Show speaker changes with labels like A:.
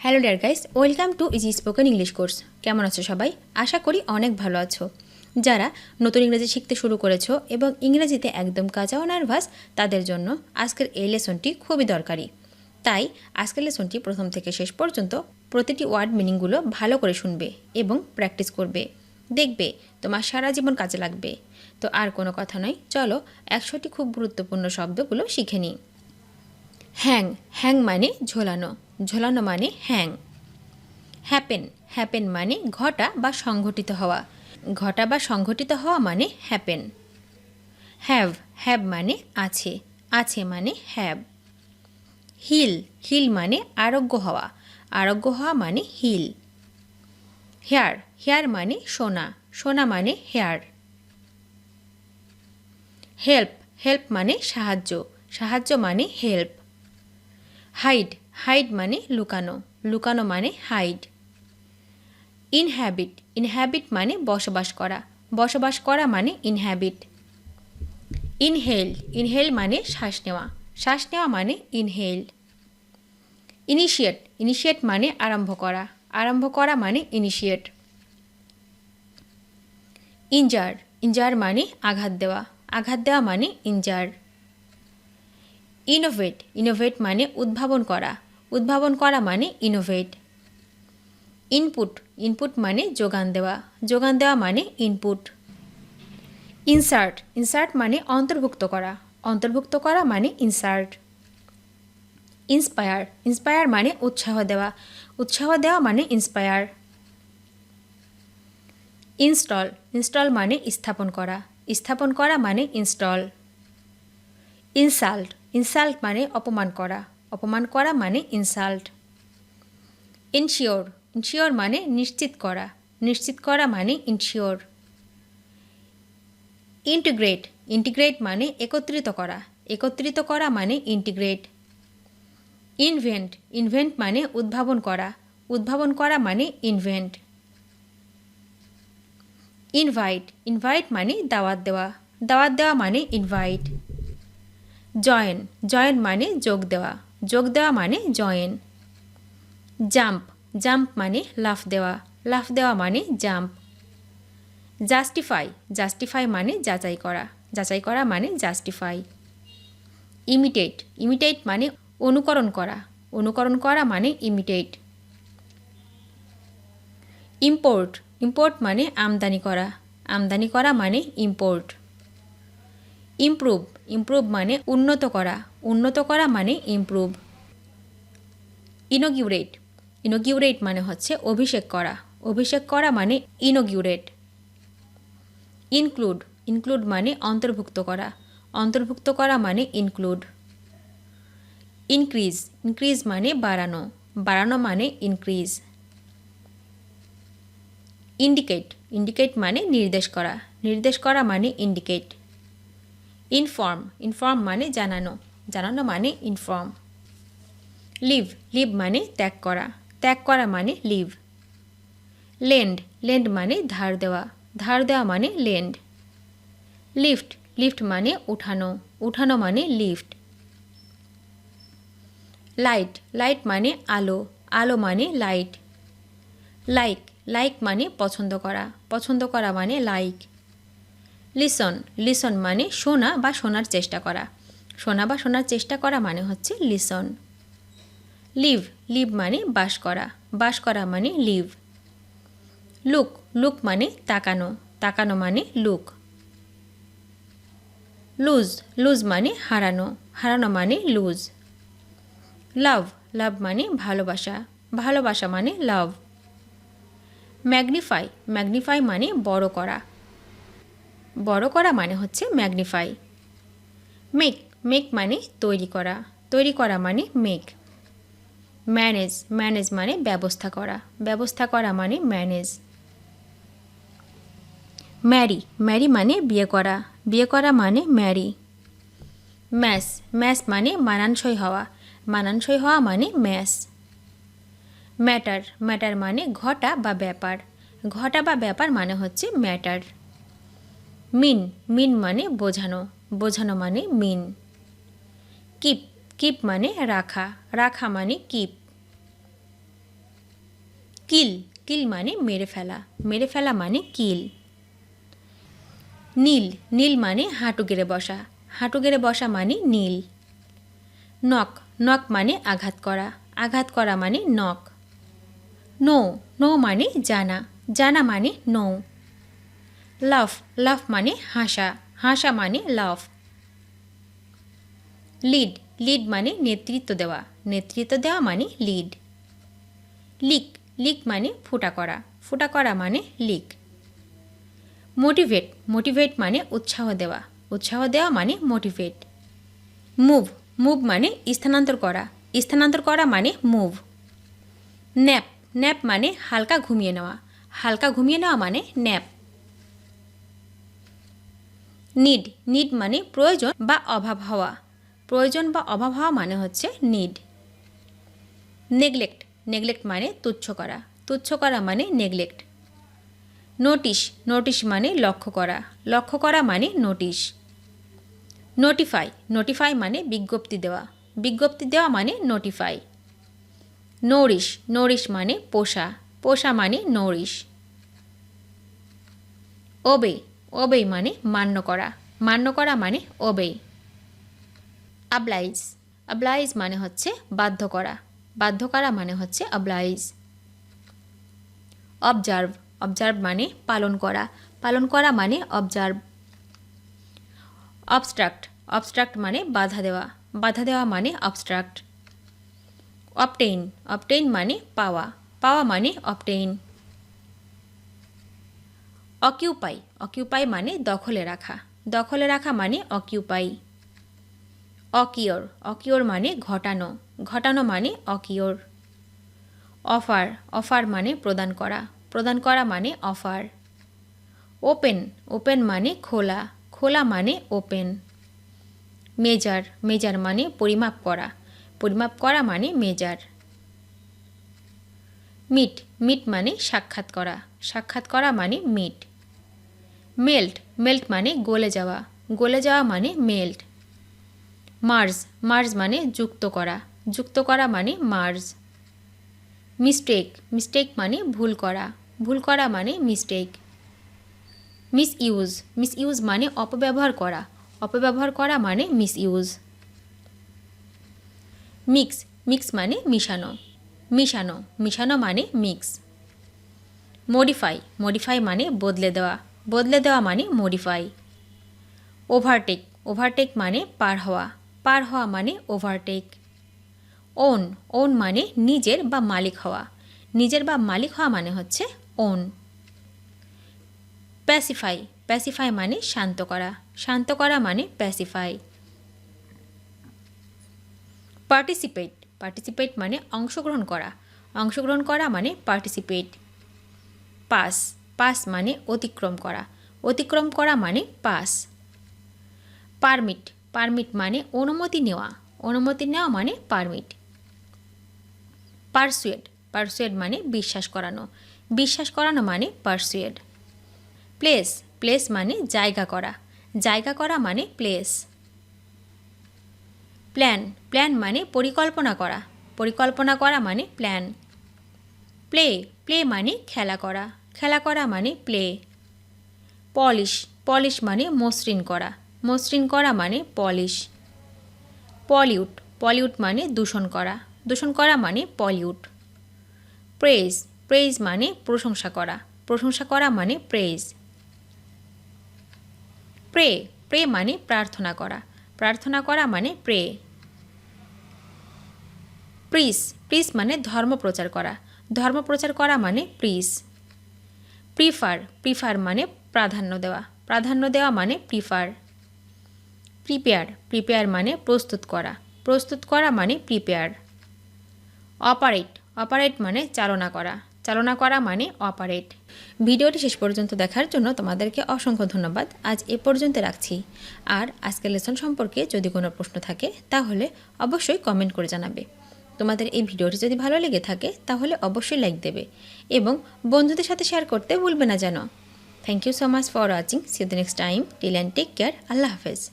A: Hello dear guys, welcome to easy spoken English course. কেমন আছো সবাই? আশা করি অনেক ভালো আছো। যারা নতুন ইংরেজি শিখতে শুরু করেছো এবং ইংরেজিতে একদম কাঁচা ও নার্ভাস, তাদের জন্য আজকের এই লেসনটি খুবই দরকারি। তাই আজকের লেসনটি প্রথম থেকে শেষ পর্যন্ত প্রতিটি ওয়ার্ড মিনিংগুলো ভালো করে শুনবে এবং প্র্যাকটিস করবে। দেখবে তোমার সারা জীবন কাজে লাগবে। তো আর কোনো কথা নয়, চলো 100টি খুব গুরুত্বপূর্ণ শব্দগুলো শিখে নিই। হ্যাং, হ্যাং মানে ঝোলানো, ঝোলানো মানে হ্যাং। হ্যাপেন, হ্যাপেন মানে ঘটা বা সংঘটিত হওয়া, ঘটা বা সংঘটিত হওয়া মানে হ্যাপেন। হ্যাভ, হ্যাভ মানে আছে, আছে মানে হ্যাভ। হিল, হিল মানে আরোগ্য হওয়া, আরোগ্য হওয়া মানে হিল। হেয়ার, হেয়ার মানে সোনা, সোনা মানে হেয়ার। হেল্প, হেল্প মানে সাহায্য, সাহায্য মানে হেল্প। হাইড, হাইড মানে লুকানো, লুকানো মানে হাইড। ইনহ্যাবিট, ইনহ্যাবিট মানে বসবাস করা, বসবাস করা মানে ইনহ্যাবিট। ইনহেল, ইনহেল মানে শ্বাস নেওয়া, শ্বাস নেওয়া মানে ইনহেল। ইনিশিয়েট, ইনিশিয়েট মানে আরম্ভ করা, আরম্ভ করা মানে ইনিশিয়েট। ইনজার, ইনজার মানে আঘাত দেওয়া, আঘাত দেওয়া মানে ইনজার। ইনোভেট, ইনোভেট মানে উদ্ভাবন করা, উদ্ভাবন করা মানে ইনোভেট। ইনপুট, ইনপুট মানে যোগান দেওয়া, যোগান দেওয়া মানে ইনপুট। ইনসার্ট, ইনসার্ট মানে অন্তর্ভুক্ত করা, অন্তর্ভুক্ত করা মানে ইনসার্ট। ইন্সপায়ার, ইন্সপায়ার মানে উৎসাহ দেওয়া, উৎসাহ দেওয়া মানে ইন্সপায়ার। ইনস্টল, ইনস্টল মানে স্থাপন করা, স্থাপন করা মানে ইনস্টল। ইনসাল্ট, ইনসাল্ট মানে অপমান করা, অপমান করা মানে ইনসাল্ট। ইনশিওর, ইনশিওর মানে নিশ্চিত করা, নিশ্চিত করা মানে ইনশিওর। ইন্টিগ্রেট, ইন্টিগ্রেট মানে একত্রিত করা, একত্রিত করা মানে ইন্টিগ্রেট। ইনভেন্ট, ইনভেন্ট মানে উদ্ভাবন করা, উদ্ভাবন করা মানে ইনভেন্ট। ইনভাইট, ইনভাইট মানে দাওয়াত দেওয়া, দাওয়াত দেওয়া মানে ইনভাইট। জয়েন, জয়েন মানে যোগ দেওয়া, যোগ দেওয়া মানে জয়েন। জাম্প, জাম্প মানে লাফ দেওয়া, লাফ দেওয়া মানে জাম্প। জাস্টিফাই, জাস্টিফাই মানে যাচাই করা, যাচাই করা মানে জাস্টিফাই। ইমিটেট, ইমিটেট মানে অনুকরণ করা, অনুকরণ করা মানে ইমিটেট। ইম্পোর্ট, ইম্পোর্ট মানে আমদানি করা, আমদানি করা মানে ইম্পোর্ট। ইমপ্রুভ, ইমপ্রুভ মানে উন্নত করা, উন্নত করা মানে ইমপ্রুভ। ইনোগিউরেট, ইনোগিউরেট মানে হচ্ছে অভিষেক করা, অভিষেক করা মানে ইনোগিউরেট। ইনক্লুড, ইনক্লুড মানে অন্তর্ভুক্ত করা, অন্তর্ভুক্ত করা মানে ইনক্লুড। ইনক্রিজ, ইনক্রিজ মানে বাড়ানো, বাড়ানো মানে ইনক্রিজ। ইন্ডিকেট, ইন্ডিকেট মানে নির্দেশ করা, নির্দেশ করা মানে ইন্ডিকেট। ইনফর্ম, ইনফর্ম মানে জানানো, জানানো মানে ইনফর্ম। লিভ, লিভ মানে ত্যাগ করা, ত্যাগ করা মানে লিভ। লেন্ড, লেন্ড মানে ধার দেওয়া, ধার দেওয়া মানে লেন্ড। লিফট, লিফট মানে উঠানো, উঠানো মানে লিফট। লাইট, লাইট মানে আলো, আলো মানে লাইট। লাইক, লাইক মানে পছন্দ করা, পছন্দ করা মানে লাইক। লিসন, লিসন মানে শোনা বা শোনার চেষ্টা করা, শোনা বা শোনার চেষ্টা করা মানে হচ্ছে লিসন। লিভ, লিভ মানে বাস করা, বাস করা মানে লিভ। লুক, লুক মানে তাকানো, তাকানো মানে লুক। লুজ, লুজ মানে হারানো, হারানো মানে লুজ। লাভ, লাভ মানে ভালোবাসা, ভালোবাসা মানে লাভ। ম্যাগনিফাই, ম্যাগনিফাই মানে বড় করা, বড় করা মানে হচ্ছে ম্যাগনিফাই। মেক, মেক মানে তৈরি করা, তৈরি করা মানে মেক। ম্যানেজ, ম্যানেজ মানে ব্যবস্থা করা, ব্যবস্থা করা মানে ম্যানেজ। ম্যারি, ম্যারি মানে বিয়ে করা, বিয়ে করা মানে ম্যারি। ম্যাস, ম্যাস মানে মানানসই হওয়া, মানানসই হওয়া মানে ম্যাস। ম্যাটার, ম্যাটার মানে ঘটা বা ব্যাপার, ঘটা বা ব্যাপার মানে হচ্ছে ম্যাটার। মিন, মিন মানে বোঝানো, বোঝানো মানে মিন। কিপ, কিপ মানে রাখা, রাখা মানে কিপ। কিল, কিল মানে মেরে ফেলা, মেরে ফেলা মানে কিল। নীল, নীল মানে হাঁটু গেড়ে বসা, হাঁটু গেড়ে বসা মানে নীল। নক, নক মানে আঘাত করা, আঘাত করা মানে নক। নো, নো মানে জানা, জানা মানে নো। লাফ, লাফ মানে হাসা, হাসা মানে লাফ। লিড, লিড মানে নেতৃত্ব দেওয়া, নেতৃত্ব দেওয়া মানে লিড। লিক, লিক মানে ফুটা করা, ফুটা করা মানে লিক। মোটিভেট, মোটিভেট মানে উৎসাহ দেওয়া, উৎসাহ দেওয়া মানে মোটিভেট। মুভ, মুভ মানে স্থানান্তর করা, স্থানান্তর করা মানে মুভ। ন্যাপ, ন্যাপ মানে হালকা ঘুমিয়ে নেওয়া, হালকা ঘুমিয়ে নেওয়া মানে ন্যাপ। নিড, নিড মানে প্রয়োজন বা অভাব হওয়া, প্রয়োজন বা অভাব হওয়া মানে হচ্ছে নিড। নেগলেক্ট, নেগলেক্ট মানে তুচ্ছ করা, তুচ্ছ করা মানে নেগলেক্ট। নোটিশ, নোটিশ মানে লক্ষ্য করা, লক্ষ্য করা মানে নোটিশ। নোটিফাই, নোটিফাই মানে বিজ্ঞপ্তি দেওয়া, বিজ্ঞপ্তি দেওয়া মানে নোটিফাই। নোরিশ, নোরিশ মানে পোষা, পোষা মানে নোরিশ। ওবে, ওবে মানে মান্য করা, মান্য করা মানে ওবে। অবলাইজ, অবলাইজ মানে হচ্ছে বাধ্য করা, বাধ্য করা মানে হচ্ছে অবলাইজ। অবজার্ভ, অবজার্ভ মানে পালন করা, পালন করা মানে অবজার্ভ। অবস্ট্রাক্ট, অবস্ট্রাক্ট মানে বাধা দেওয়া, বাধা দেওয়া মানে অবস্ট্রাক্ট। অবটেইন, অবটেইন মানে পাওয়া, পাওয়া মানে অবটেইন। অকিউপাই, অকিউপাই মানে দখলে রাখা, দখলে রাখা মানে অকিউপাই। অকিওর, অকিওর মানে ঘটানো, ঘটানো মানে অকিওর। অফার, অফার মানে প্রদান করা, প্রদান করা মানে অফার। ওপেন, ওপেন মানে খোলা, খোলা মানে ওপেন। মেজার, মেজার মানে পরিমাপ করা, পরিমাপ করা মানে মেজার। মিট, মিট মানে সাক্ষাৎ করা, সাক্ষাৎ করা মানে মিট। মেল্ট, মেল্ট মানে গলে যাওয়া, গলে যাওয়া মানে মেল্ট। মার্জ, মার্জ মানে যুক্ত করা, যুক্ত করা মানে মার্জ। মিস্টেক, মিস্টেক মানে ভুল করা, ভুল করা মানে মিস্টেক। মিসইউজ, মিসইউজ মানে অপব্যবহার করা, অপব্যবহার করা মানে মিসইউজ। মিক্স, মিক্স মানে মিশানো, মিশানো, মিশানো মানে মিক্স। মডিফাই, মডিফাই মানে বদলে দেওয়া, বদলে দেওয়া মানে মডিফাই। ওভারটেক, ওভারটেক মানে পার হওয়া, পার হওয়া মানে ওভারটেক। ওন, ওন মানে নিজের বা মালিক হওয়া, নিজের বা মালিক হওয়া মানে হচ্ছে ওন। প্যাসিফাই, প্যাসিফাই মানে শান্ত করা, শান্ত করা মানে প্যাসিফাই। পার্টিসিপেট, পার্টিসিপেট মানে অংশগ্রহণ করা, অংশগ্রহণ করা মানে পার্টিসিপেট। পাস, পাস মানে অতিক্রম করা, অতিক্রম করা মানে পাস। পারমিট, পারমিট মানে অনুমতি নেওয়া, অনুমতি নেওয়া মানে পারমিট। পারসুয়েড, পারসুয়েড মানে বিশ্বাস করানো, বিশ্বাস করানো মানে পারসুয়েড। প্লেস, প্লেস মানে জায়গা করা, জায়গা করা মানে প্লেস। প্ল্যান, প্ল্যান মানে পরিকল্পনা করা, পরিকল্পনা করা মানে প্ল্যান। প্লে, প্লে মানে খেলা করা, খেলা করা মানে প্লে। পলিশ, পলিশ মানে মসৃণ করা, মসৃণ করা মানে পলিশ। পলিউট, পলিউট মানে দূষণ করা, দূষণ করা মানে পলিউট। প্রেজ, প্রেজ মানে প্রশংসা করা, প্রশংসা করা মানে প্রেজ। প্রে, প্রে মানে প্রার্থনা করা, প্রার্থনা করা মানে প্রে। প্রিস, প্রিস মানে ধর্ম প্রচার করা, ধর্ম প্রচার করা মানে প্রিস। প্রিফার, প্রিফার মানে প্রাধান্য দেওয়া, প্রাধান্য দেওয়া মানে প্রিফার। প্রিপেয়ার, প্রিপেয়ার মানে প্রস্তুত করা, প্রস্তুত করা মানে প্রিপেয়ার। অপারেট, অপারেট মানে চালনা করা, চালনা করা মানে অপারেট। ভিডিওটি শেষ পর্যন্ত দেখার জন্য তোমাদেরকে অসংখ্য ধন্যবাদ। আজ এ পর্যন্ত রাখছি। আর আজকের লেসন সম্পর্কে যদি কোনো প্রশ্ন থাকে তাহলে অবশ্যই কমেন্ট করে জানাবে। তোমাদের এই ভিডিওটি যদি ভালো লেগে থাকে তাহলে অবশ্যই লাইক দেবে এবং বন্ধুদের সাথে শেয়ার করতে ভুলবে না যেন। Thank you so much for watching. See you the next time. Till and take care. আল্লাহ হাফেজ।